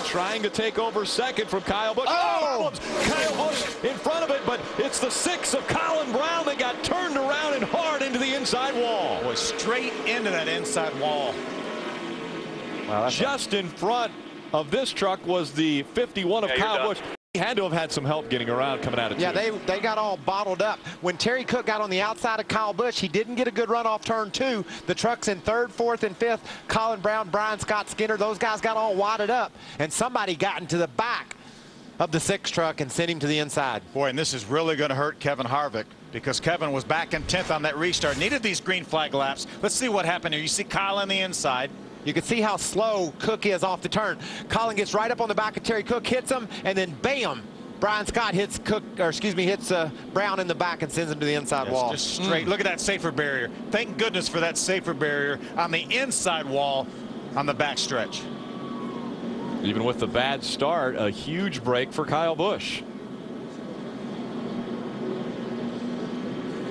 trying to take over second from Kyle Busch. Oh! Kyle Busch in front of it, but it's the 6 of Colin Braun that got turned around and hard into the inside wall. Boy, straight into that inside wall. Wow, just in front of this truck was the 51 of Kyle Busch. He had to have had some help getting around coming out of Yeah, they got all bottled up. When Terry Cook got on the outside of Kyle Busch, he didn't get a good run off turn 2. The trucks in 3rd, 4th, and 5th. Colin Braun, Brian Scott Skinner, those guys got all wadded up. And somebody got into the back of the 6 truck and sent him to the inside. Boy, and this is really going to hurt Kevin Harvick because Kevin was back in 10th on that restart. Needed these green flag laps. Let's see what happened here. You see Kyle on the inside. You can see how slow Cook is off the turn. Colin gets right up on the back of Terry Cook, hits him, and then bam! Brian Scott hits Brown in the back and sends him to the inside wall. Just straight. Look at that safer barrier. Thank goodness for that safer barrier on the inside wall on the back stretch. Even with the bad start, a huge break for Kyle Busch.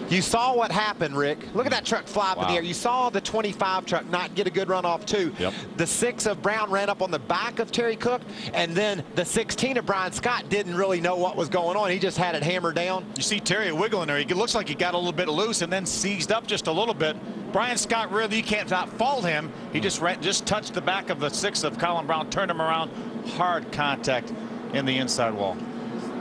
You saw what happened, Rick. Look at that truck fly up in the air. You saw the 25 truck not get a good run off too. Yep. The 6 of Brown ran up on the back of Terry Cook, and then the 16 of Brian Scott didn't really know what was going on. He just had it hammered down. You see Terry wiggling there. He looks like he got a little bit loose and then seized up just a little bit. Brian Scott, really, you can't not fault him. He just touched the back of the 6 of Colin Braun, turned him around. Hard contact in the inside wall.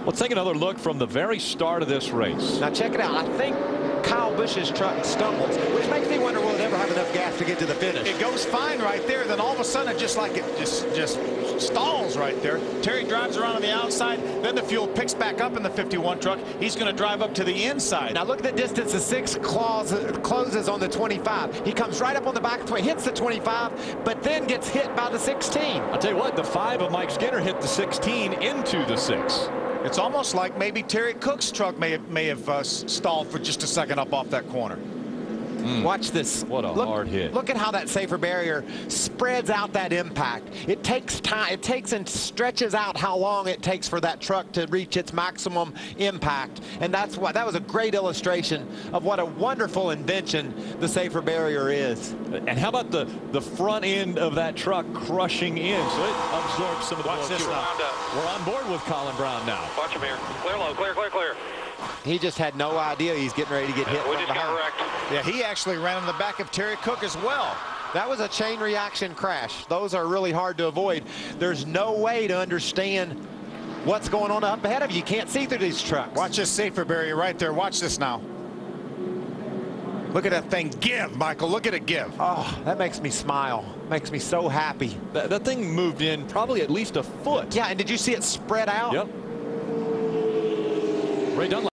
Let's take another look from the very start of this race. Now check it out. I think Kyle Busch's truck stumbles, which makes me wonder, will it ever have enough gas to get to the finish? It goes fine right there. Then all of a sudden, it just stalls right there. Terry drives around on the outside. Then the fuel picks back up in the 51 truck. He's going to drive up to the inside. Now look at the distance. The 6 closes on the 25. He comes right up on the back of the 20, hits the 25, but then gets hit by the 16. I'll tell you what, the 5 of Mike Skinner hit the 16 into the 6. It's almost like maybe Terry Cook's truck may have stalled for just a second up off that corner. Watch this. What a hard hit. Look at how that safer barrier spreads out that impact. It takes time. It takes and stretches out how long it takes for that truck to reach its maximum impact. And that was a great illustration of what a wonderful invention the safer barrier is. And how about the front end of that truck crushing in, so it absorbs some of the Watch this now. We're on board with Colin Braun now. Watch him here. Clear low, clear, clear, clear. He just had no idea he's getting ready to get hit. We just got wrecked. Yeah, he actually ran in the back of Terry Cook as well. That was a chain reaction crash. Those are really hard to avoid. There's no way to understand what's going on up ahead of you. You can't see through these trucks. Watch this safer barrier right there. Watch this now. Look at that thing give, Michael. Look at it give. Oh, that makes me smile. Makes me so happy. That thing moved in probably at least a foot. Yeah, and did you see it spread out? Yep. Ray Dunlap.